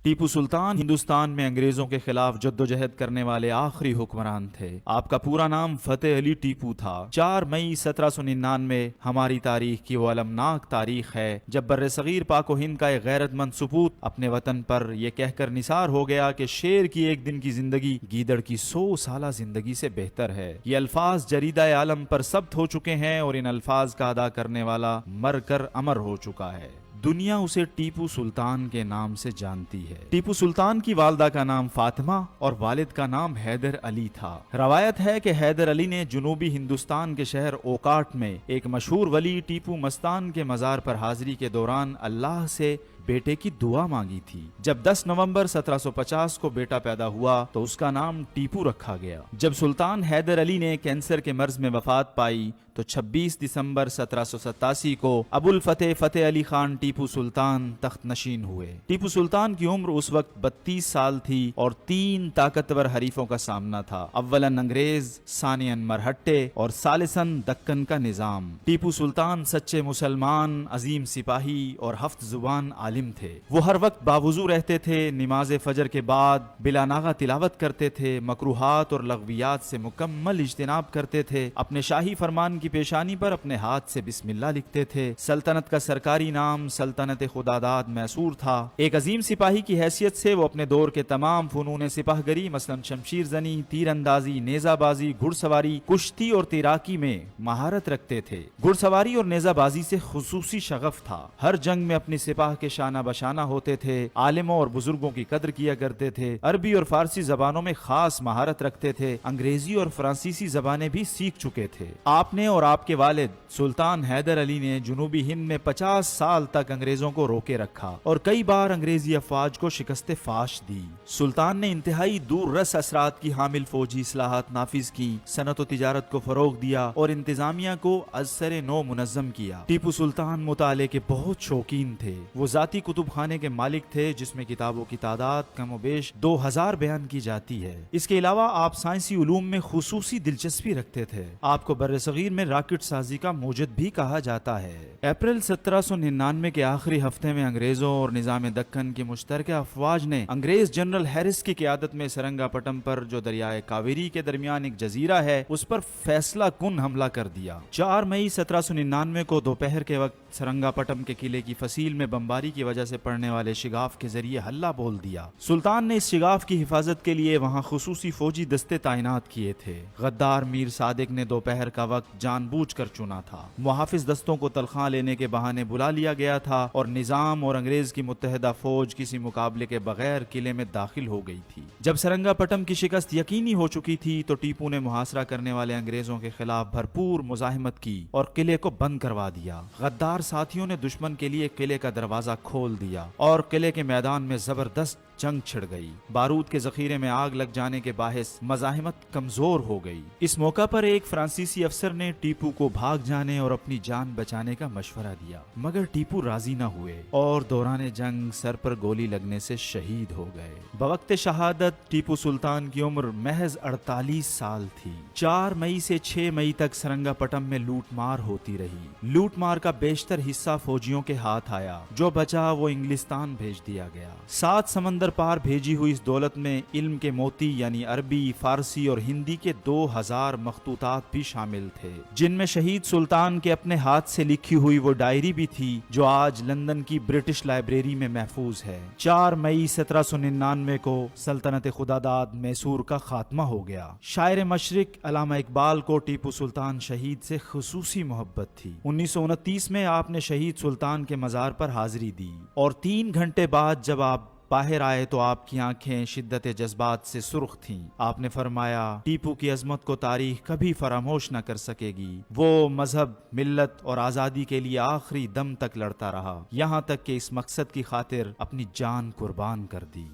ٹیپو سلطان ہندوستان میں انگریزوں کے خلاف جدوجہد کرنے والے آخری حکمران تھے۔ آپ کا پورا نام فتح علی ٹیپو تھا۔ 4 مئی 1799 ہماری تاریخ کی وہ المناک تاریخ ہے جب بر صغیر پاک و ہند کا ایک غیرت مند سپوت اپنے وطن پر یہ کہہ کر نثار ہو گیا کہ شیر کی ایک دن کی زندگی گیدڑ کی 100 سالہ زندگی سے بہتر ہے۔ یہ الفاظ جریدہ عالم پر ثبت ہو چکے ہیں اور ان الفاظ کا ادا کرنے والا مر کر امر ہو چکا ہے۔ دنیا اسے ٹیپو سلطان کے نام سے جانتی ہے۔ ٹیپو سلطان کی والدہ کا نام فاطمہ اور والد کا نام حیدر علی تھا۔ روایت ہے کہ حیدر علی نے جنوبی ہندوستان کے شہر اوکاٹ میں ایک مشہور ولی ٹیپو مستان کے مزار پر حاضری کے دوران اللہ سے بیٹے کی دعا مانگی تھی۔ جب 10 نومبر 1750 کو بیٹا پیدا ہوا تو اس کا نام ٹیپو رکھا گیا۔ جب سلطان حیدر علی نے کینسر کے مرض میں وفات پائی تو 26 دسمبر 1787 کو ابو الفتح فتح علی خان ٹیپو سلطان تخت نشین ہوئے۔ ٹیپو سلطان کی عمر اس وقت 32 سال تھی اور 3 طاقتور حریفوں کا سامنا تھا، اولاً انگریز، ثانیاً مرہٹے اور ثالثاً دکن کا نظام۔ ٹیپو سلطان سچے مسلمان، عظیم سپاہی اور 7 زبان عالم تھے۔ وہ ہر وقت باوضو رہتے تھے، نماز فجر کے بعد بلا ناغہ تلاوت کرتے تھے، مکروہات اور لغویات سے مکمل اجتناب کرتے تھے، اپنے شاہی فرمان کی پیشانی پر اپنے ہاتھ سے بسم اللہ لکھتے تھے۔ سلطنت کا سرکاری نام سلطنت خداداد میسور تھا۔ ایک عظیم سپاہی کی حیثیت سے وہ اپنے دور کے تمام فنون سپاہ گری مثلا شمشیر زنی، تیر اندازی، نیزہ بازی، گھڑ سواری، کشتی اور تیراکی میں مہارت رکھتے تھے۔ گھڑ سواری اور نیزہ بازی سے خصوصی شغف تھا۔ ہر جنگ میں اپنی سپاہ کے شانہ بشانہ ہوتے تھے، عالموں اور بزرگوں کی قدر کیا کرتے تھے، عربی اور فارسی زبانوں میں خاص مہارت رکھتے تھے، انگریزی اور فرانسیسی زبانیں بھی سیکھ چکے تھے۔ آپ نے اور آپ کے والد سلطان حیدر علی نے جنوبی ہند میں 50 سال تک انگریزوں کو روکے رکھا اور کئی بار انگریزی افواج کو شکست فاش دی۔ سلطان نے انتہائی دور رس اثرات کی حامل فوجی اصلاحات نافذ کی، صنعت و تجارت کو فروغ دیا اور انتظامیہ کو از سر نو منظم کیا۔ ٹیپو سلطان مطالعے کے بہت شوقین تھے۔ وہ ذاتی کتب خانے کے مالک تھے جس میں کتابوں کی تعداد کم و بیش 2000 بیان کی جاتی ہے۔ اس کے علاوہ آپ سائنسی علوم میں خصوصی دلچسپی رکھتے تھے۔ آپ کو بر صغیر میں راکٹ سازی کا موجد بھی کہا جاتا ہے۔ اپریل 1799 کے آخری ہفتے میں انگریزوں اور نظام دکن کی مشترکہ افواج نے انگریز جنرل ہیرس کی قیادت میں سرنگا پٹم پر جو دریائے کاویری کے درمیان ایک جزیرہ ہے اس پر فیصلہ کن حملہ کر دیا۔ 4 مئی 1799 کو دوپہر کے وقت سرنگا پٹم کے قلعے کی فصیل میں بمباری کی وجہ سے پڑنے والے شگاف کے ذریعے حلہ بول دیا۔ سلطان نے اس شگاف کی حفاظت کے لیے وہاں خصوصی فوجی دستے تعینات کیے تھے۔ غدار میر صادق نے دوپہر کا وقت جان بوجھ کر چنا تھا۔ محافظ دستوں کو تنخواہ لینے کے بہانے بلا لیا گیا تھا اور نظام اور انگریز کی متحدہ فوج کسی مقابلے کے بغیر قلعے میں داخل ہو گئی تھی۔ جب سرنگا پٹم کی شکست یقینی ہو چکی تھی تو ٹیپو نے محاصرہ کرنے والے انگریزوں کے خلاف بھرپور مزاحمت کی اور قلعے کو بند کروا دیا۔ غدار ساتھیوں نے دشمن کے لیے قلعے کا دروازہ کھول دیا اور قلعے کے میدان میں زبردست جنگ چھڑ گئی۔ بارود کے ذخیرے میں آگ لگ جانے کے باعث مزاحمت کمزور ہو گئی۔ اس موقع پر ایک فرانسیسی افسر نے ٹیپو کو بھاگ جانے اور اپنی جان بچانے کا مشورہ دیا، مگر ٹیپو راضی نہ ہوئے اور دوران جنگ سر پر گولی لگنے سے شہید ہو گئے۔ بوقت شہادت ٹیپو سلطان کی عمر محض 48 سال تھی۔ 4 مئی سے 6 مئی تک سرنگا پٹم میں لوٹ مار ہوتی رہی۔ لوٹ مار کا بیشتر حصہ فوجیوں کے ہاتھ آیا، جو بچا وہ انگلستان بھیج دیا گیا۔ 7 سمندر پار بھیجی ہوئی اس دولت میں علم کے موتی یعنی عربی، فارسی اور ہندی کے 2000 مخطوطات بھی شامل تھے، جن میں شہید سلطان کے اپنے ہاتھ سے لکھی ہوئی وہ ڈائری بھی تھی جو آج لندن کی برٹش لائبریری میں محفوظ ہے۔ 4 مئی 1799 کو سلطنت خداداد میسور کا خاتمہ ہو گیا۔ شاعر مشرق علامہ اقبال کو ٹیپو سلطان شہید سے خصوصی محبت تھی۔ 1929 میں آپ نے شہید سلطان کے مزار پر حاضری دی اور 3 گھنٹے بعد جب آپ باہر آئے تو آپ کی آنکھیں شدت جذبات سے سرخ تھیں۔ آپ نے فرمایا، ٹیپو کی عظمت کو تاریخ کبھی فراموش نہ کر سکے گی۔ وہ مذہب، ملت اور آزادی کے لیے آخری دم تک لڑتا رہا، یہاں تک کہ اس مقصد کی خاطر اپنی جان قربان کر دی۔